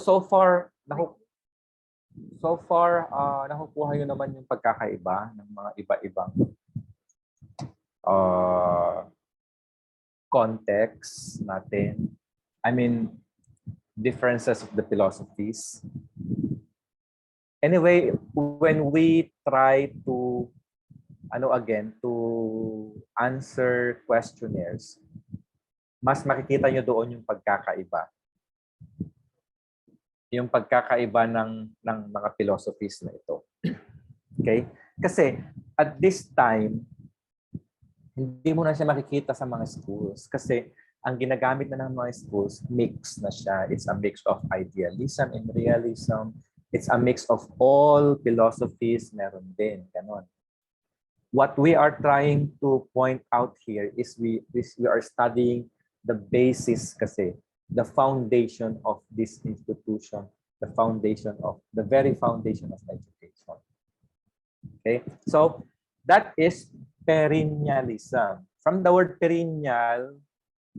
So far, nakukuha nyo naman yung pagkakaiba ng mga iba-ibang context natin. I mean, differences of the philosophies. Anyway, when we try to answer questionnaires, mas makikita nyo doon yung pagkakaiba. Yung pagkakaiba ng mga philosophies na ito. Okay? Kasi at this time, hindi mo na siya makikita sa mga schools kasi ang ginagamit na ng mga schools, mix na siya. It's a mix of idealism and realism. It's a mix of all philosophies, meron din. Ganon. What we are trying to point out here is we are studying the basis kasi, the foundation of this institution, the very foundation of education. Okay? So, that is perennialism. From the word perennial,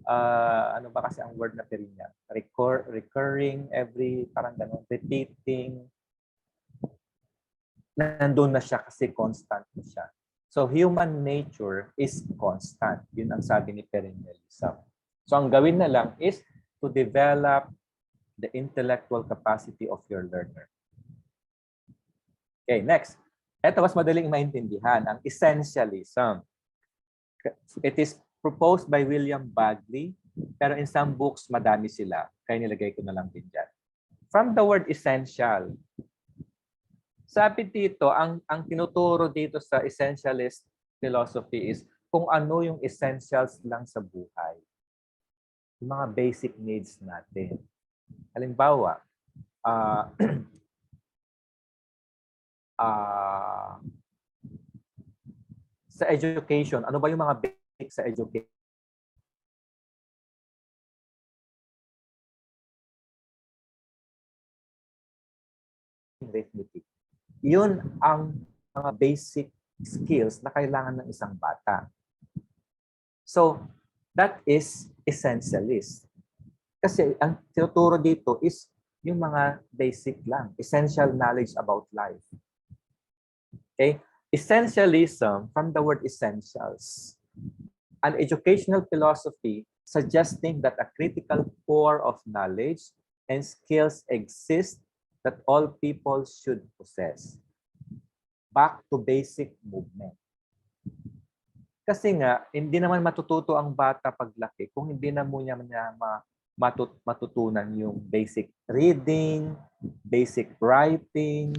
ano ba kasi ang word na perennial? Recurring, parang ganun, repeating. Nandun na siya kasi constant na siya. So, human nature is constant. Yun ang sabi ni perennialism. So, ang gawin na lang is to develop the intellectual capacity of your learner. Okay, next. Ito, mas madaling maintindihan, ang essentialism. It is proposed by William Bagley, pero in some books, madami sila. Kaya nilagay ko na lang din dyan. From the word essential, sabi dito, ang tinuturo dito sa essentialist philosophy is kung ano yung essentials lang sa buhay. Yung mga basic needs natin. Halimbawa, sa education, ano ba yung mga basic sa education? Arithmetic. Yun ang mga basic skills na kailangan ng isang bata. So, that is essentialist. Kasi ang tinuturo dito is yung mga basic lang, essential knowledge about life. Okay? Essentialism, from the word essentials, an educational philosophy suggesting that a critical core of knowledge and skills exist that all people should possess. Back to basic movement. Kasi nga, hindi naman matututo ang bata paglaki kung hindi na mo niya matutunan yung basic reading, basic writing,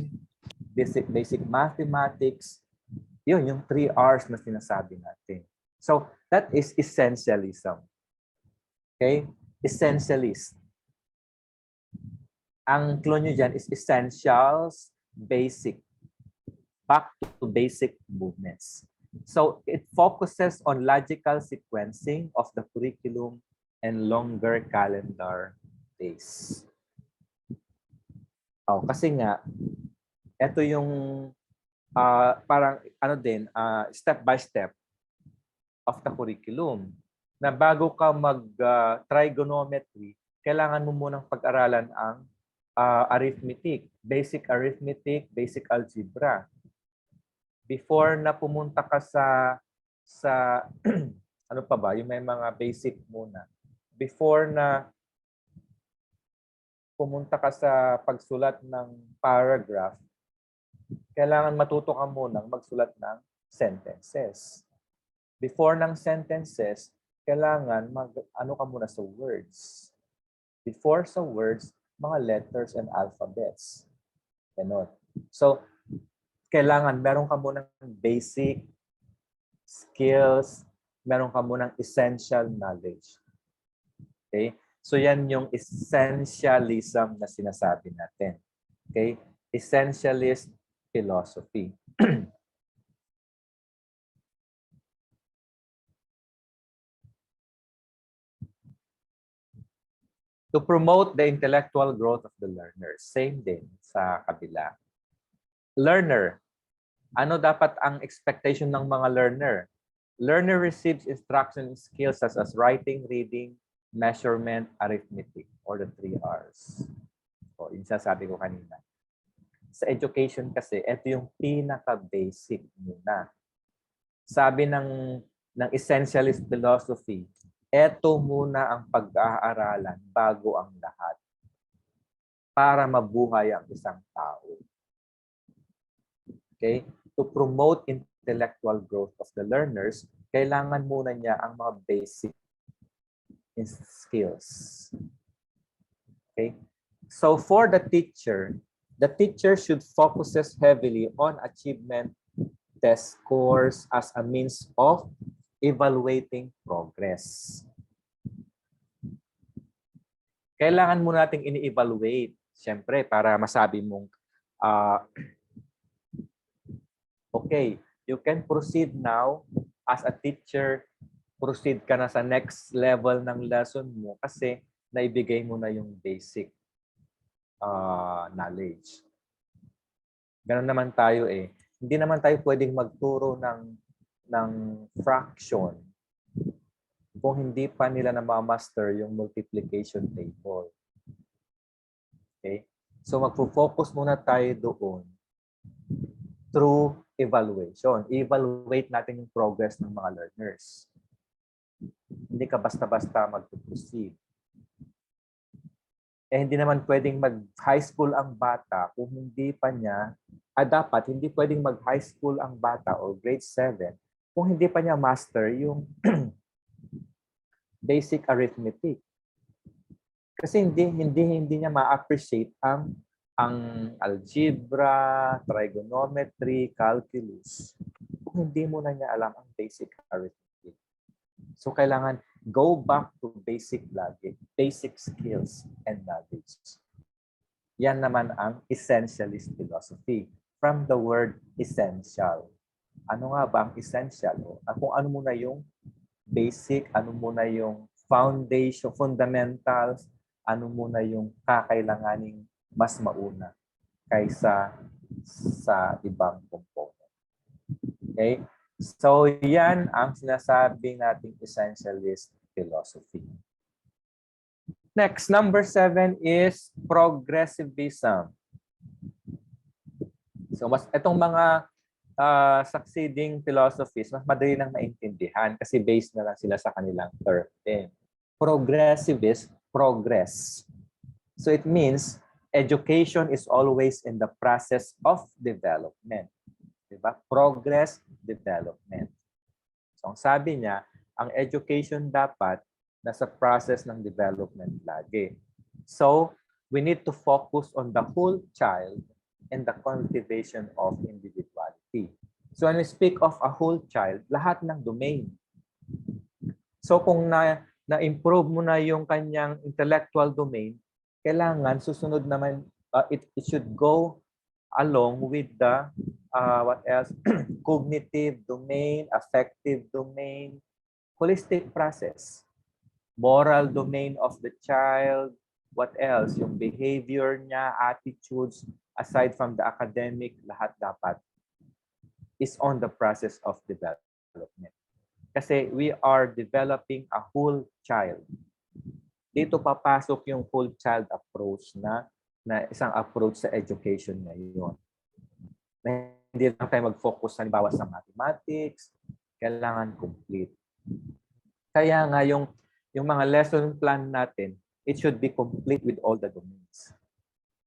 basic mathematics. Yun, yung 3 R's na sinasabi natin. So, that is essentialism. Okay? Essentialist. Ang clue nyo dyan is essentials, basic. Back to basic movements. So, it focuses on logical sequencing of the curriculum and longer calendar days. Oh, kasi nga, ito yung parang step by step of the curriculum. Na bago ka mag-trigonometry, kailangan mo munang pag-aralan ang arithmetic, basic algebra. Before na pumunta ka sa ano pa ba, yung may mga basic muna. Before na pumunta ka sa pagsulat ng paragraph, kailangan matuto ka munang magsulat ng sentences. Before ng sentences, kailangan ano ka muna sa words. Before sa words, mga letters and alphabets. Ganon. So, kailangan meron ka munang basic skills, meron ka munang essential knowledge. Okay? So, yan yung essentialism na sinasabi natin. Okay? Essentialist philosophy. To promote the intellectual growth of the learner. Same din sa kabila. Learner. Ano dapat ang expectation ng mga learner? Learner receives instruction skills such as writing, reading, measurement, arithmetic, or the 3 R's. yung sasabi ko kanina. Sa education kasi, ito yung pinaka-basic muna. Sabi ng essentialist philosophy, ito muna ang pag-aaralan bago ang lahat para mabuhay ang isang tao. Okay? To promote intellectual growth of the learners, kailangan muna niya ang mga basic skills. Okay? So for the teacher should focuses heavily on achievement test scores as a means of evaluating progress. Kailangan mo nating ini-evaluate, siyempre, para masabi mong, okay, you can proceed now as a teacher, proceed ka na sa next level ng lesson mo kasi naibigay mo na yung basic knowledge. Ganun naman tayo eh. Hindi naman tayo pwedeng magturo ng fraction kung hindi pa nila na-master yung multiplication table. Okay? So magfo-focus muna tayo doon through evaluation. Evaluate natin yung progress ng mga learners. Hindi ka basta-basta mag-proceed. Eh hindi naman pwedeng mag-high school ang bata kung hindi pa niya, dapat hindi pwedeng mag-high school ang bata o grade 7 kung hindi pa niya master yung basic arithmetic. Kasi hindi niya ma-appreciate ang algebra, trigonometry, calculus kung hindi mo na niya alam ang basic arithmetic. So kailangan go back to basic skills and knowledge. Yan naman ang essentialist philosophy from the word essential. Ano nga ba ang essential? Kung ano muna yung basic, ano muna yung foundation, fundamentals, ano muna yung kakailanganing mas mauna kaysa sa ibang component. Okay? So, yan ang sinasabing nating essentialist philosophy. Next, number 7 is progressivism. So, itong mga succeeding philosophies, mas madali nang maintindihan kasi based na lang sila sa kanilang term. Progressivist, progress. So, it means education is always in the process of development. Diba? Progress, development. So, ang sabi niya, ang education dapat nasa process ng development lagi. So, we need to focus on the whole child and the cultivation of individuality. So, when we speak of a whole child, lahat ng domain. So, kung na-improve mo na yung kanyang intellectual domain, kailangan susunod naman, it should go along with the what else? Cognitive domain, affective domain, holistic process, moral domain of the child, what else? Yung behavior niya, attitudes, aside from the academic, lahat dapat is on the process of development. Kasi we are developing a whole child. Dito papasok yung whole child approach na isang approach sa education ngayon. Hindi lang tayo mag-focus halimbawa sa mathematics, kailangan complete. Kaya nga yung mga lesson plan natin, it should be complete with all the domains.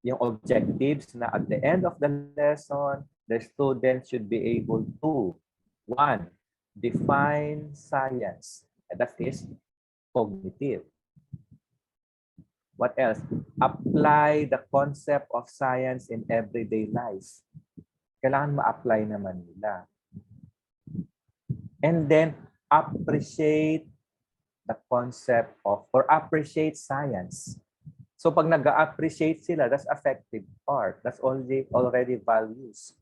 Yung objectives na at the end of the lesson, the student should be able to, 1, define science. And that is cognitive. What else? Apply the concept of science in everyday life. Kailangan ma-apply naman nila. And then, appreciate the concept of, or appreciate science. So pag nag-appreciate sila, that's affective part. That's already values.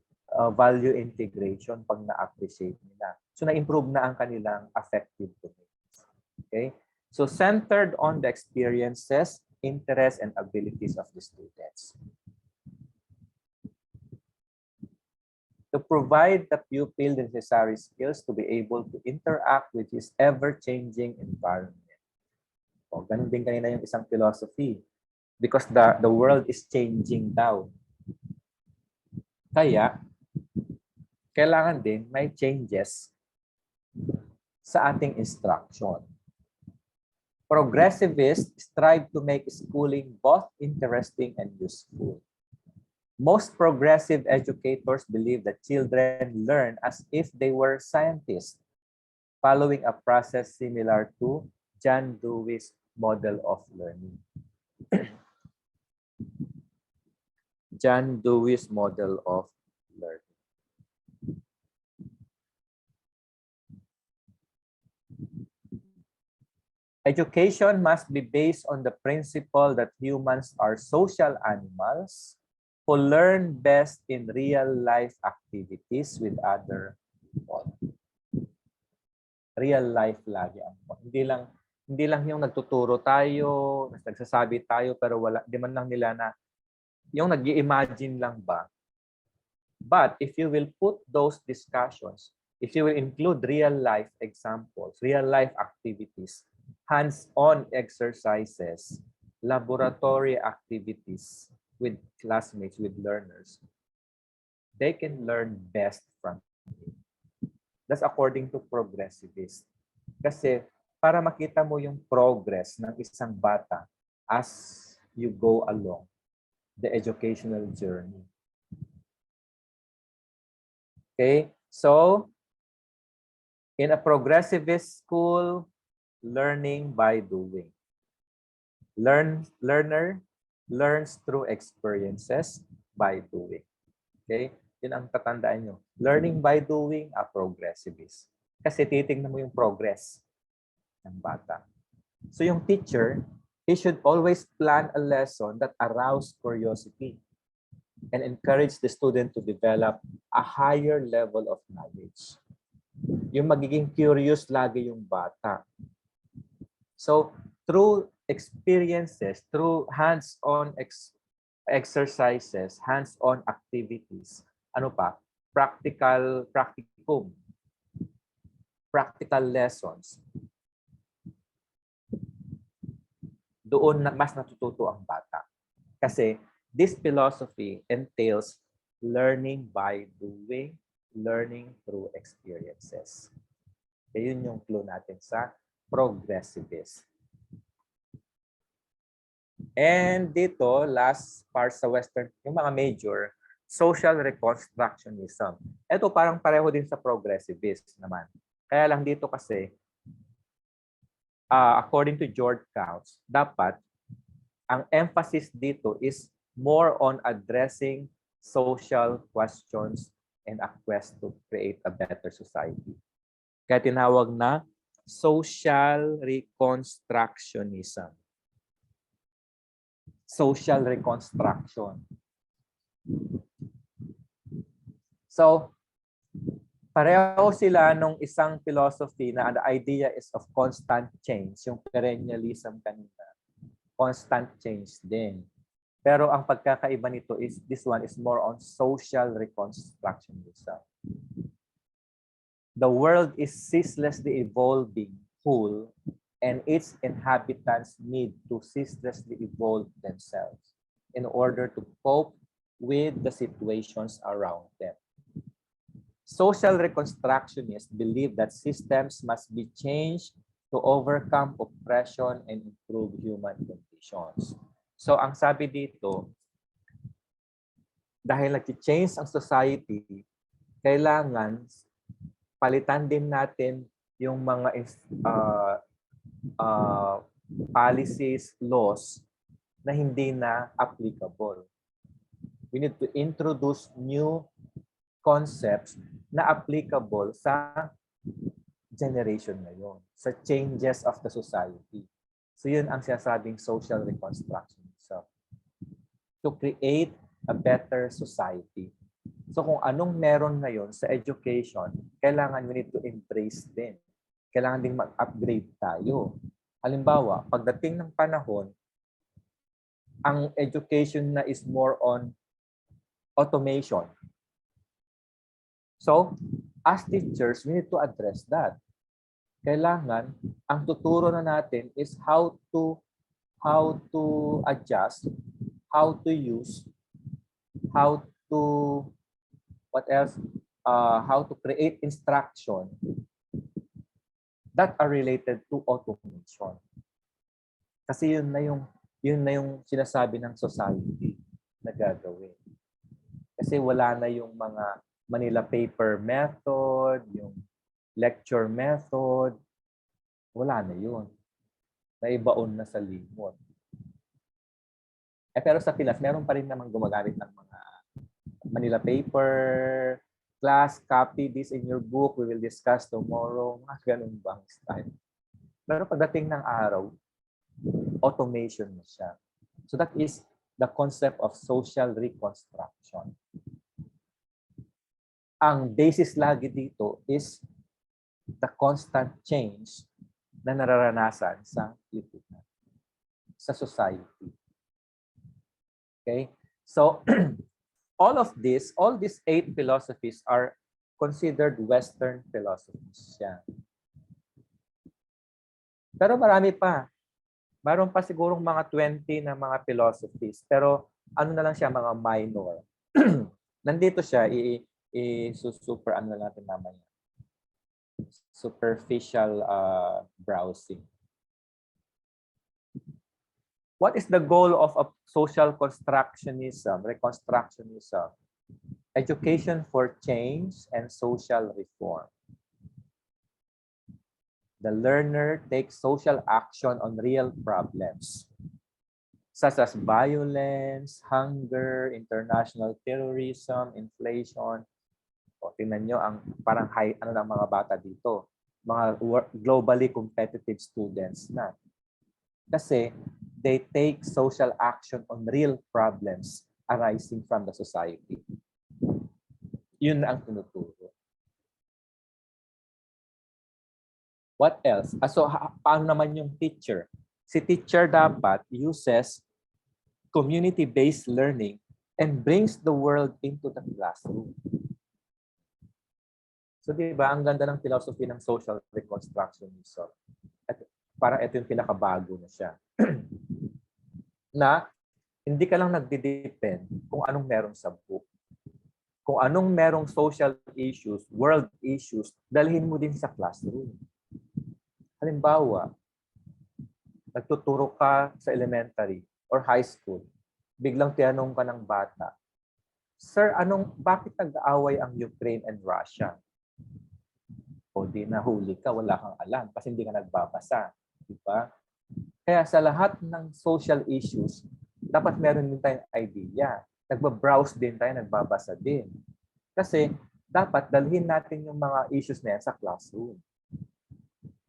Value integration pag na-appreciate nila. So na-improve na ang kanilang affective domains. Okay? So centered on the experiences, interests, and abilities of the students. To provide the pupil the necessary skills to be able to interact with his ever-changing environment. O, ganun din kanina yung isang philosophy. because the world is changing daw. Kaya, kailangan din may changes sa ating instruction. Progressivists strive to make schooling both interesting and useful. Most progressive educators believe that children learn as if they were scientists, following a process similar to John Dewey's model of learning. John Dewey's model of learning. Education must be based on the principle that humans are social animals who learn best in real-life activities with other people. Real life lagi ang hindi lang yung nagtuturo tayo, nagsasabi tayo pero wala di man lang nila na yung nag-i-imagine lang ba. But if you will put those discussions, if you will include real life examples, real life activities, hands-on exercises, laboratory activities with classmates, with learners, they can learn best from it. That's according to progressivists. Kasi para makita mo yung progress ng isang bata as you go along the educational journey. Okay? So, in a progressivist school, learning by doing. Learner learns through experiences by doing. Okay? Yun ang tatandaan nyo. Learning by doing, a progressivist. Kasi titingnan mo yung progress ng bata. So yung teacher, he should always plan a lesson that arouse curiosity and encourage the student to develop a higher level of knowledge. Yung magiging curious lagi yung bata. So through experiences, through hands-on exercises, hands-on activities, ano pa? Practical lessons. Doon mas natututo ang bata. Kasi this philosophy entails learning by doing, learning through experiences. Kaya yun yung clue natin sa progressivist. And dito, last part sa Western, yung mga major, social reconstructionism. Ito parang pareho din sa progressivist naman. Kaya lang dito kasi, according to George Counts, dapat ang emphasis dito is more on addressing social questions and a quest to create a better society. Kaya tinawag na social reconstructionism. Social reconstruction. So, pareho sila nung isang philosophy na the idea is of constant change, yung perennialism kanina. Constant change din. Pero ang pagkakaiba nito is this one is more on social reconstructionism. The world is ceaselessly evolving whole and its inhabitants need to ceaselessly evolve themselves in order to cope with the situations around them. Social reconstructionists believe that systems must be changed to overcome oppression and improve human conditions. So ang sabi dito, dahil nag-change ang society, kailangan palitan din natin yung mga policies, laws na hindi na applicable. We need to introduce new concepts na applicable sa generation ngayon, sa changes of the society. So yun ang sinasabing social reconstructionism. To create a better society. So kung anong meron ngayon sa education, kailangan we need to embrace din. Kailangan din mag-upgrade tayo. Halimbawa, pagdating ng panahon, ang education na is more on automation. So, as teachers, we need to address that. Kailangan, ang tuturo na natin is how to how to adjust, how to use, how to, what else? How to create instruction that are related to automation. Kasi yun na yung sinasabi ng society na gagawin. Kasi wala na yung mga Manila paper method, yung lecture method, wala na yun. Naibaon na sa limot. Pero sa Pilas, meron pa rin namang gumagamit ng mga Manila paper, class, copy this in your book, we will discuss tomorrow, mga ganun bang style. Pero pagdating ng araw, automation na siya. So that is the concept of social reconstruction. Ang basis lagi dito is the constant change na nararanasan sa lipunan, sa society. Okay? So, all these 8 philosophies are considered Western philosophies. Yan. Pero marami pa. Mayroon pa sigurong mga 20 na mga philosophies. Pero ano na lang siya, mga minor. Nandito siya, super ano na natin mamaya. Superficial browsing. What is the goal of a social constructionism, reconstructionism? Education for change and social reform. The learner takes social action on real problems, such as violence, hunger, international terrorism, inflation. O, tingnan nyo, ang parang high, ano ng mga bata dito, mga globally competitive students na. Kasi they take social action on real problems arising from the society. Yun ang tinuturo. What else? So, paano naman yung teacher? Si teacher dapat uses community-based learning and brings the world into the classroom. So, di ba, ang ganda ng philosophy ng social reconstructionism. At parang ito yung pinakabago na siya. Na hindi ka lang nagdidepend kung anong meron sa book. Kung anong merong social issues, world issues, dalhin mo din sa classroom. Halimbawa, nagtuturo ka sa elementary or high school, biglang tinanong ka ng bata, Sir, bakit nag-aaway ang Ukraine and Russia? O di nahuli ka, wala kang alam kasi hindi ka nagbabasa. Diba? Kaya sa lahat ng social issues, dapat meron din tayong idea. Nagbabrowse din tayo, nagbabasa din. Kasi dapat dalhin natin yung mga issues na yan sa classroom.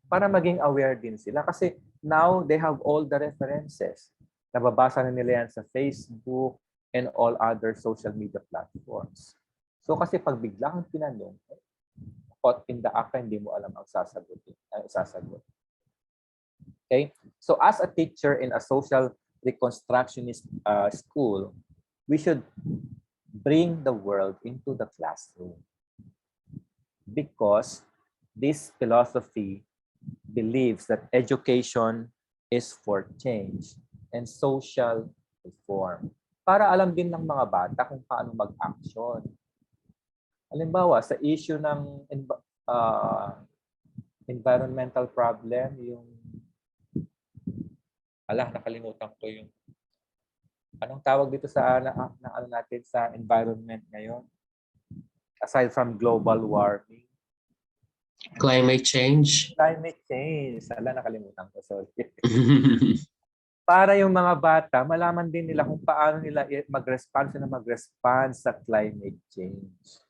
Para maging aware din sila. Kasi now they have all the references. Nababasa na nila yan sa Facebook and all other social media platforms. So kasi pag bigla kang tinanong, caught in the act, hindi mo alam ang sasagot. Okay? So as a teacher in a social reconstructionist school, we should bring the world into the classroom. Because this philosophy believes that education is for change and social reform. Para alam din ng mga bata kung paano mag-action. Halimbawa, sa issue ng environmental problem, yung nakalimutan ko yung anong tawag dito sa ano natin sa environment ngayon? Aside from global warming. Climate change. Climate change. Nakalimutan ko. Sorry. Para yung mga bata, malaman din nila kung paano nila mag-respond sa climate change.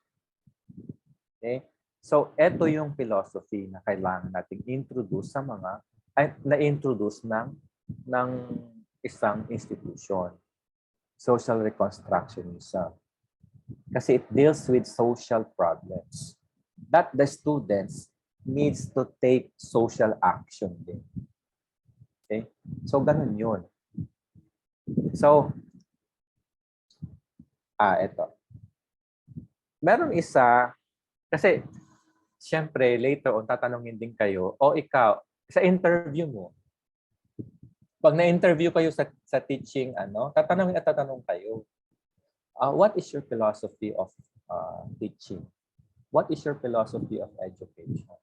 Okay? So, ito yung philosophy na kailangan nating introduce sa na-introduce ng isang institution. Social reconstructionism. Kasi it deals with social problems that the students needs to take social action din. Okay? So, ganun yun. So, ito. Meron isa, kasi, siyempre, later on, tatanungin din kayo, o ikaw, sa interview mo, Pag na-interview kayo sa teaching, tatanungin at tatanong kayo, what is your philosophy of teaching? What is your philosophy of education?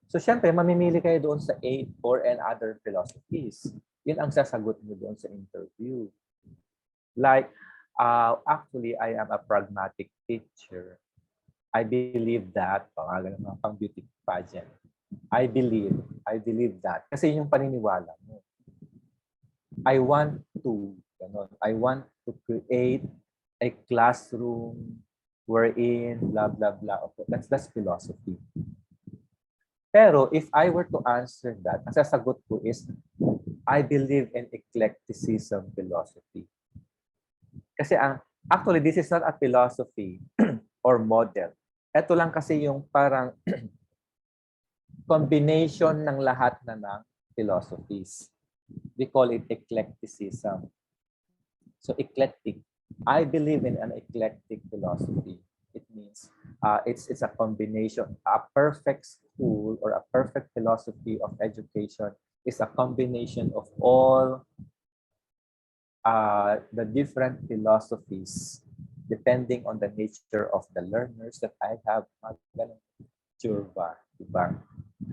So, syempre, mamimili kayo doon sa 8 or and other philosophies. Yun ang sasagot niyo doon sa interview. Like, actually, I am a pragmatic teacher. I believe that, mga pang beauty pageant. I believe that. Kasi yun yung paniniwala mo. I want to create a classroom wherein blah, blah, blah. Okay, that's philosophy. Pero if I were to answer that, ang sasagot ko is, I believe in eclecticism philosophy. Kasi actually, this is not a philosophy or model. Ito lang kasi yung parang combination ng lahat na ng philosophies. We call it eclecticism. So eclectic. I believe in an eclectic philosophy. It means it's a combination. A perfect school or a perfect philosophy of education is a combination of all the different philosophies depending on the nature of the learners that I have. Diba?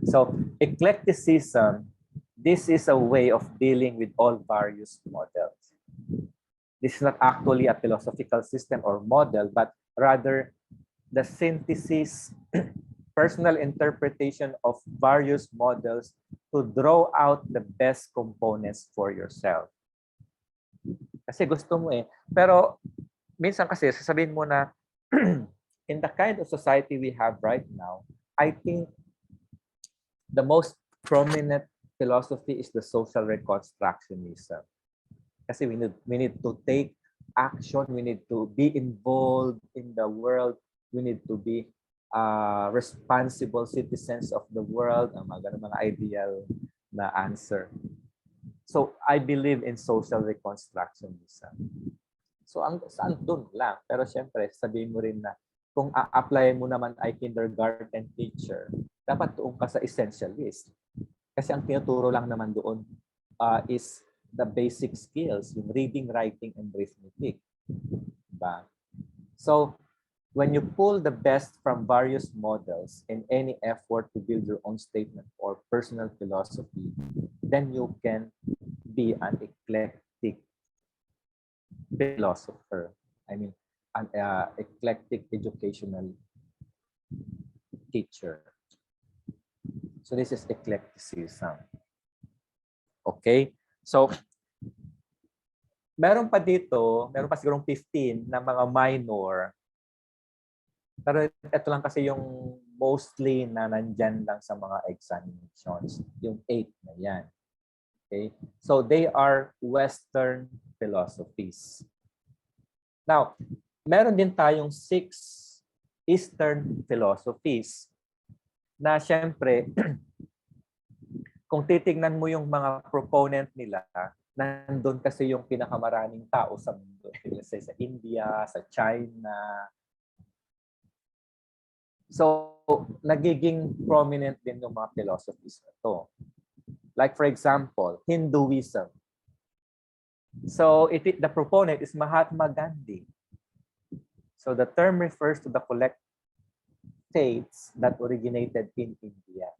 So eclecticism, this is a way of dealing with all various models. This is not actually a philosophical system or model, but rather the synthesis, personal interpretation of various models to draw out the best components for yourself. Kasi gusto mo eh. Pero minsan kasi sasabihin mo na in the kind of society we have right now, I think the most prominent philosophy is the social reconstructionism. Kasi we need to take action, we need to be involved in the world, we need to be responsible citizens of the world, ang mga ideal na answer. So I believe in social reconstructionism. So saan dun lang. Pero syempre, sabihin mo rin na kung a-apply mo naman ay kindergarten teacher, dapat tuong ka sa essentialist. Kasi ang tinuturo lang naman doon is the basic skills, yung reading, writing, and arithmetic. Diba? So, when you pull the best from various models in any effort to build your own statement or personal philosophy, then you can be an eclectic philosopher. I mean, an eclectic educational teacher. So this is eclecticism. Okay? So, meron pa sigurong 15 na mga minor. Pero ito lang kasi yung mostly na nandyan lang sa mga examinations. Yung 8 na yan. Okay? So they are Western philosophies. Now, meron din tayong 6 Eastern philosophies na syempre, kung titignan mo yung mga proponent nila, nandun kasi yung pinakamaraming tao sa mundo. Let's say sa India, sa China. So, nagiging prominent din yung mga philosophies na to. Like for example, Hinduism. So, the proponent is Mahatma Gandhi. So, the term refers to the collective faiths that originated in India.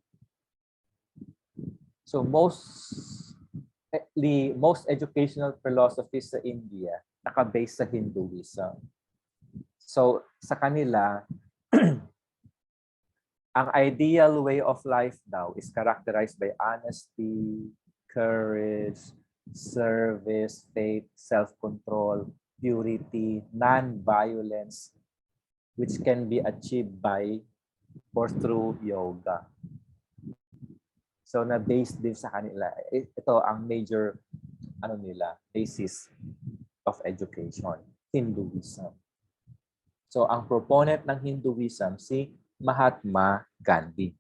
So, most educational philosophies sa India naka-base sa Hinduism. So, sa kanila, ang ideal way of life daw is characterized by honesty, courage, service, faith, self-control, purity, non-violence, which can be achieved by or through yoga. So na-based din sa kanila. Ito ang major basis of education, Hinduism. So ang proponent ng Hinduism si Mahatma Gandhi.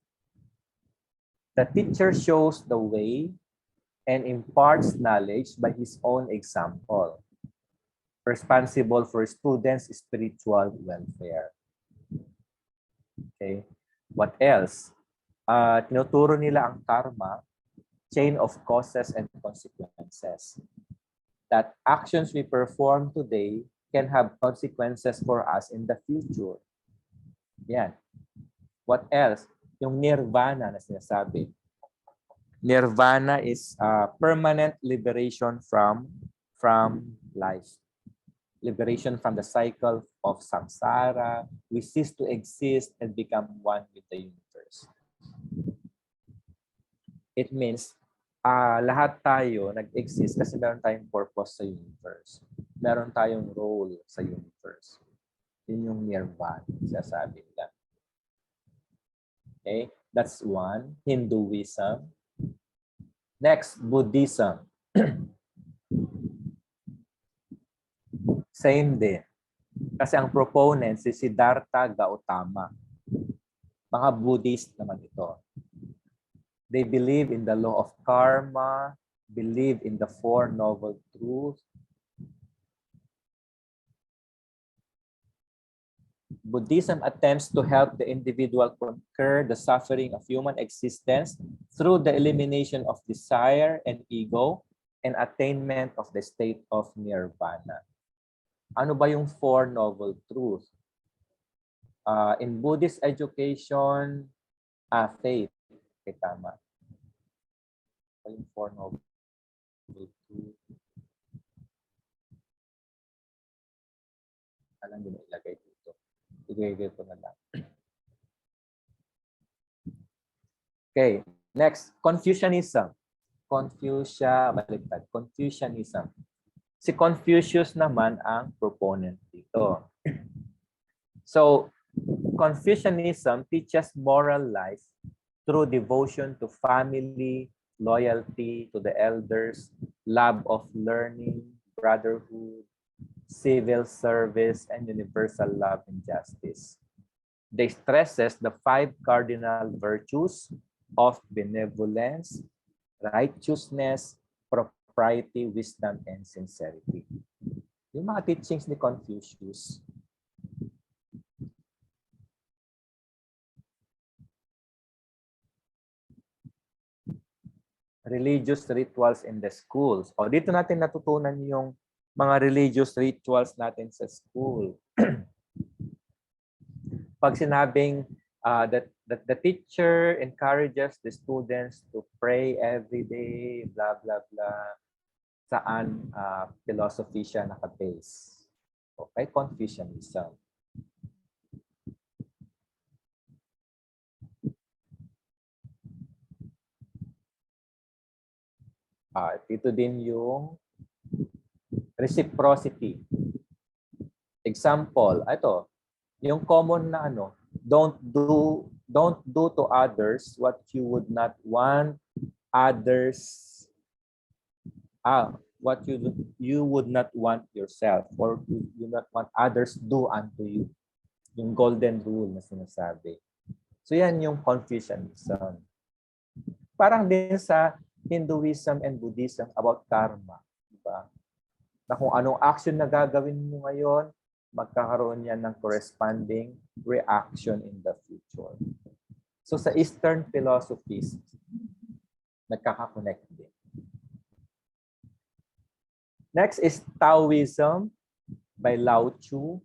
The teacher shows the way and imparts knowledge by his own example. Responsible for students' spiritual welfare. Okay. What else? Tinuturo nila ang karma chain of causes and consequences. That actions we perform today can have consequences for us in the future. Yan. What else? Yung nirvana na sinasabi. Nirvana is permanent liberation from life. Liberation from the cycle of samsara. We cease to exist and become one with the universe. It means lahat tayo nag-exist kasi meron tayong purpose sa universe. Meron tayong role sa universe. Yun yung nirvana, sasabi nila. Okay? That's one. Hinduism. Next, Buddhism. Same din. Kasi ang proponent si Siddhartha Gautama. Mga Buddhist naman ito. They believe in the law of karma, believe in the Four Noble Truths. Buddhism attempts to help the individual conquer the suffering of human existence through the elimination of desire and ego and attainment of the state of nirvana. Ano ba yung Four Noble Truths? In Buddhist education, faith. Okay, tama. Yung Four Noble Truths. Alam mo na ilagay dito. Ilagay ko na lang. Okay, next, Confucianism. Confucianism. Si Confucius naman ang proponent dito. So, Confucianism teaches moral life through devotion to family, loyalty to the elders, love of learning, brotherhood, civil service, and universal love and justice. They stresses the 5 cardinal virtues of benevolence, righteousness, propriety, wisdom, and sincerity. Yung mga teachings ni Confucius. Religious rituals in the schools. O, dito natin natutunan yung mga religious rituals natin sa school. Pag sinabing that the teacher encourages the students to pray every day, blah, blah, blah, saan philosophy siya nakabase. Okay, Confucianism. Ito din yung reciprocity. Example, ito, yung common na ano, don't do to others what you would not want others what you would not want yourself, or you not want others do unto you. Yung golden rule na sinasabi. So yan yung Confucianism. Parang din sa Hinduism and Buddhism about karma, diba? Na kung anong action na gagawin mo ngayon, magkakaroon yan ng corresponding reaction in the future. So sa Eastern philosophies, nagkaka-connect din. Next is Taoism by Lao Tzu.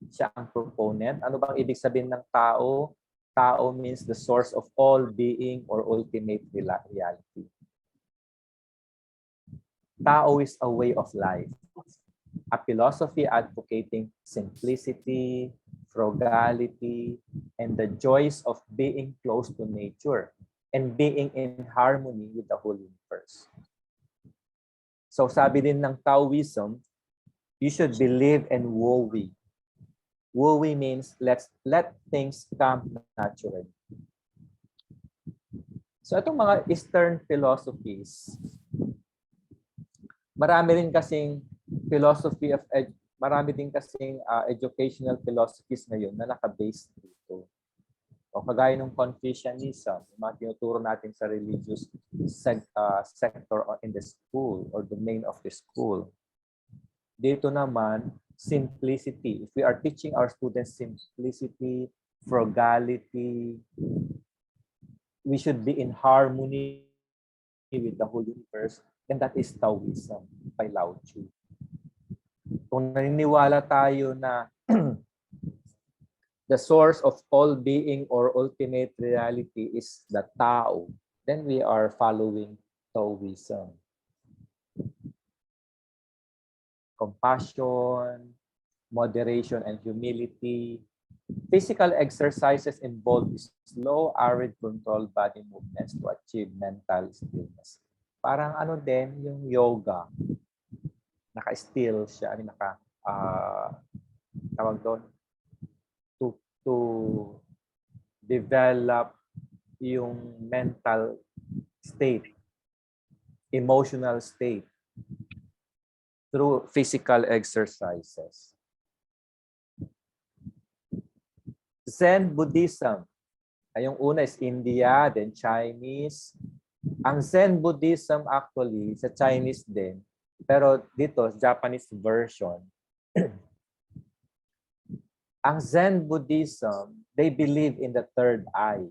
Siya ang proponent. Ano bang ibig sabihin ng Tao? Tao means the source of all being or ultimate reality. Tao is a way of life. A philosophy advocating simplicity, frugality, and the joys of being close to nature and being in harmony with the whole universe. So sabi din ng Taoism, you should believe in Wu Wei. Wu Wei means let things come naturally. So itong mga Eastern philosophies, marami rin kasing educational philosophies ngayon na naka-base dito. O kagaya ng Confucianism, yung mga tinuturo natin sa religious sector in the school or domain of the school. Dito naman, simplicity. If we are teaching our students simplicity, frugality, we should be in harmony with the whole universe, then that is Taoism by Lao Tzu. Kung naniniwala tayo na the source of all being or ultimate reality is the Tao, then we are following Taoism. Compassion, moderation, and humility. Physical exercises involve slow, arid, controlled body movements to achieve mental stillness. Parang ano din yung yoga. Naka-still siya, tawag doon, to develop yung mental state, emotional state through physical exercises. Zen Buddhism. Ay, yung una is India, then Chinese. Ang Zen Buddhism actually, sa Chinese din, pero dito, Japanese version. Ang Zen Buddhism, they believe in the third eye.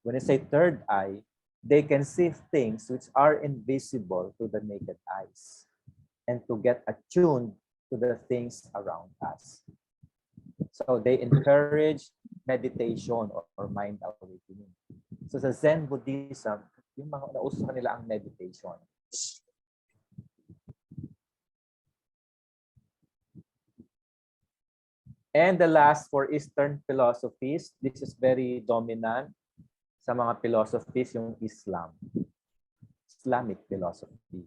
When I say third eye, they can see things which are invisible to the naked eyes and to get attuned to the things around us. So they encourage meditation or mind awakening. So sa Zen Buddhism, yung mga nauso kanila ang meditation. And the last for Eastern philosophies, this is very dominant sa mga philosophies, yung Islam. Islamic philosophy.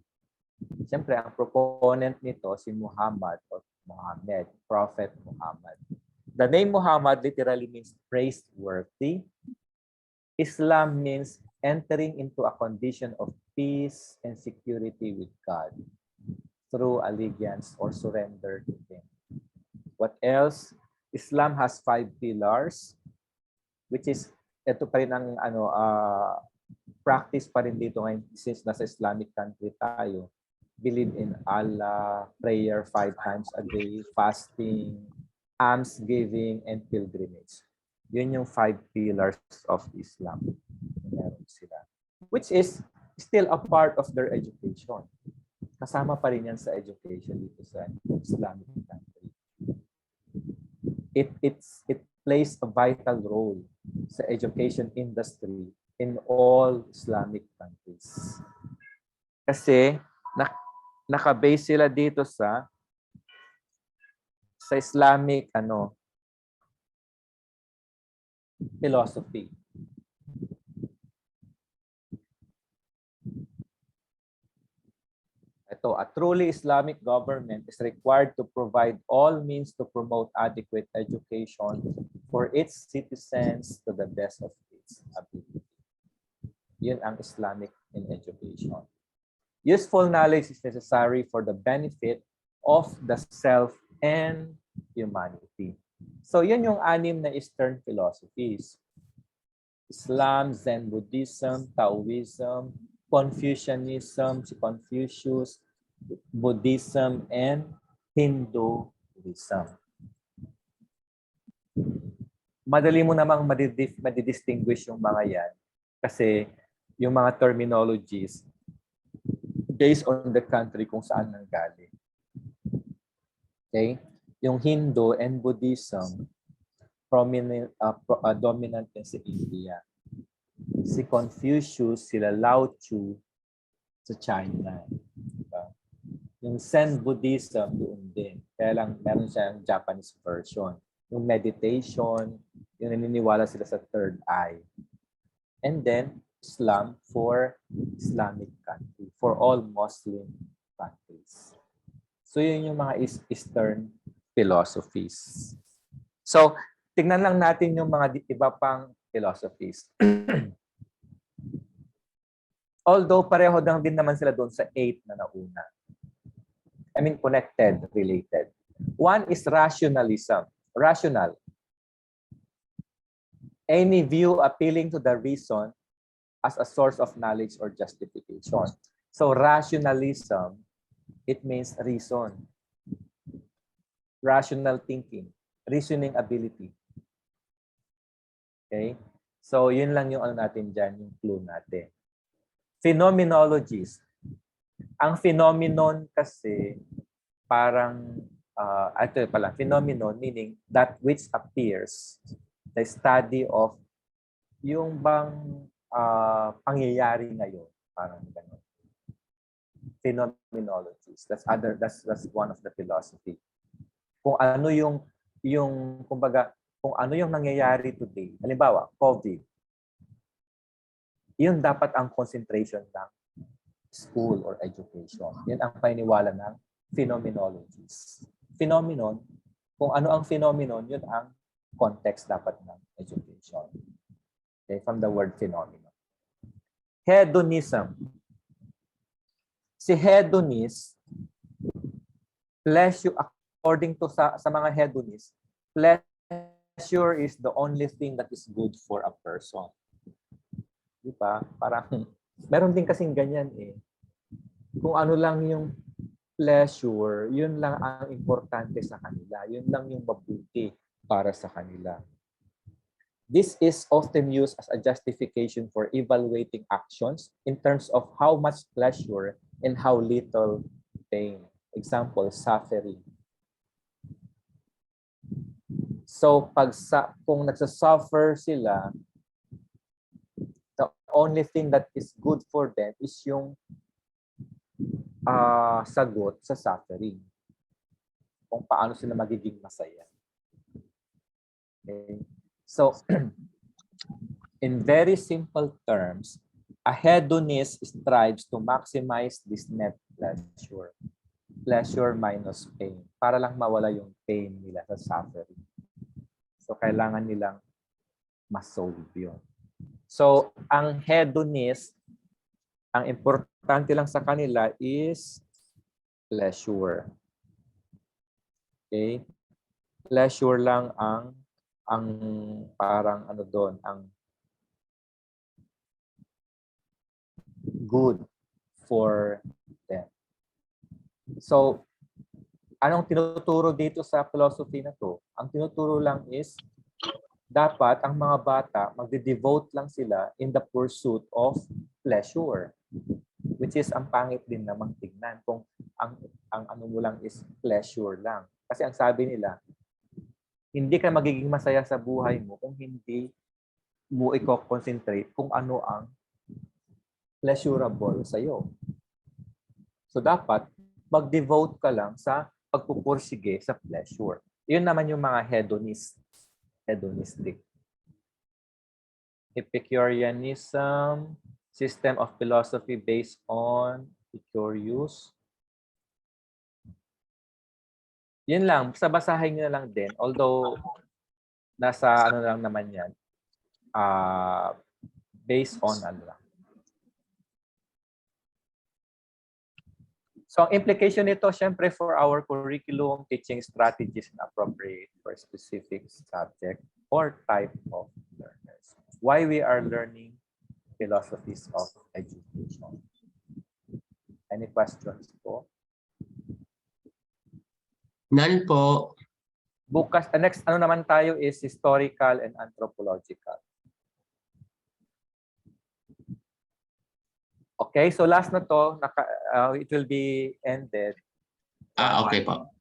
Siyempre, ang proponent nito si Muhammad or Muhammad, Prophet Muhammad. The name Muhammad literally means praiseworthy. Islam means entering into a condition of peace and security with God through allegiance or surrender to Him. What else? Islam has 5 pillars, which is, ito pa rin ang practice pa rin dito ngayon since nasa Islamic country tayo. Believe in Allah, prayer 5 times a day, fasting, almsgiving, and pilgrimage. Yun yung 5 pillars of Islam. Meron sila. Which is still a part of their education. Kasama pa rin yan sa education dito sa Islamic country. It plays a vital role sa education industry in all Islamic countries. Kasi naka-base sila dito sa Islamic philosophy. Ito, a truly Islamic government is required to provide all means to promote adequate education for its citizens to the best of its ability. Yun ang Islamic in education. Useful knowledge is necessary for the benefit of the self and humanity. So yun yung 6 na Eastern philosophies. Islam, Zen Buddhism, Taoism, Confucianism, si Confucius, Buddhism, and Hinduism. Madali mo namang madidistinguish yung mga yan kasi yung mga terminologies based on the country kung saan nanggaling. Okay? Yung Hindu and Buddhism, dominant din sa India. Si Confucius, sila Lao Tzu sa China. Diba? Yung Zen Buddhism, doon din. Kaya lang meron siyang Japanese version. Yung meditation, yung naniniwala sila sa third eye. And then, Islam for Islamic country, for all Muslim countries. So yun yung mga Eastern philosophies. So, tingnan lang natin yung mga iba pang philosophies. Although pareho lang din naman sila doon sa 8 na nauna. I mean, connected, related. One is rationalism. Rational. Any view appealing to the reason as a source of knowledge or justification. So rationalism, it means reason. Rational thinking. Reasoning ability. Okay? So yun lang yung natin dyan, yung clue natin. Phenomenologies. Ang phenomenon kasi parang ito pala, phenomenon meaning that which appears, the study of yung bang pangyayari ngayon, parang ganun. Phenomenologies. That's one of the philosophy. Kung ano yung kumbaga kung ano yung nangyayari today. Halimbawa, COVID. Yun dapat ang concentration ng school or education. Yan ang paniniwala ng phenomenologies. Phenomenon, kung ano ang phenomenon, yun ang context dapat ng education. Okay, from the word phenomenon. Hedonism. Si hedonist, pleasure, according to sa mga hedonist, pleasure is the only thing that is good for a person. Di ba? Parang, meron din kasing ganyan eh. Kung ano lang yung pleasure, yun lang ang importante sa kanila. Yun lang yung mabuti para sa kanila. This is often used as a justification for evaluating actions in terms of how much pleasure and how little pain. Example, suffering. So, kung nagsasuffer sila, the only thing that is good for them is yung sagot sa suffering. Kung paano sila magiging masaya. Okay. So, in very simple terms, a hedonist strives to maximize this net pleasure. Pleasure minus pain. Para lang mawala yung pain nila sa suffering. So, kailangan nilang ma-solve yun. So, ang hedonist, ang importante lang sa kanila is pleasure. Okay? Pleasure lang ang parang ano doon, ang good for them. So, anong tinuturo dito sa philosophy na to? Ang tinuturo lang is dapat ang mga bata magde-devote lang sila in the pursuit of pleasure, which is ang pangit din namang tingnan kung ang ano mo lang is pleasure lang. Kasi ang sabi nila, hindi ka magiging masaya sa buhay mo kung hindi mo i-concentrate kung ano ang pleasurable sa iyo. So dapat mag-devote ka lang sa pagpupursige sa pleasure. Yun naman yung mga hedonistic. Epicureanism, system of philosophy based on Epicurus. Yun lang, basahin nyo na lang din. Although, nasa ano lang naman yan, based on ano lang. So, ang implication nito, syempre, for our curriculum, teaching strategies and appropriate for specific subject or type of learners. Why we are learning philosophies of education. Any questions po? None po. Bukas, next ano naman tayo is historical and anthropological. Okay, so last na to, it will be ended. Okay po.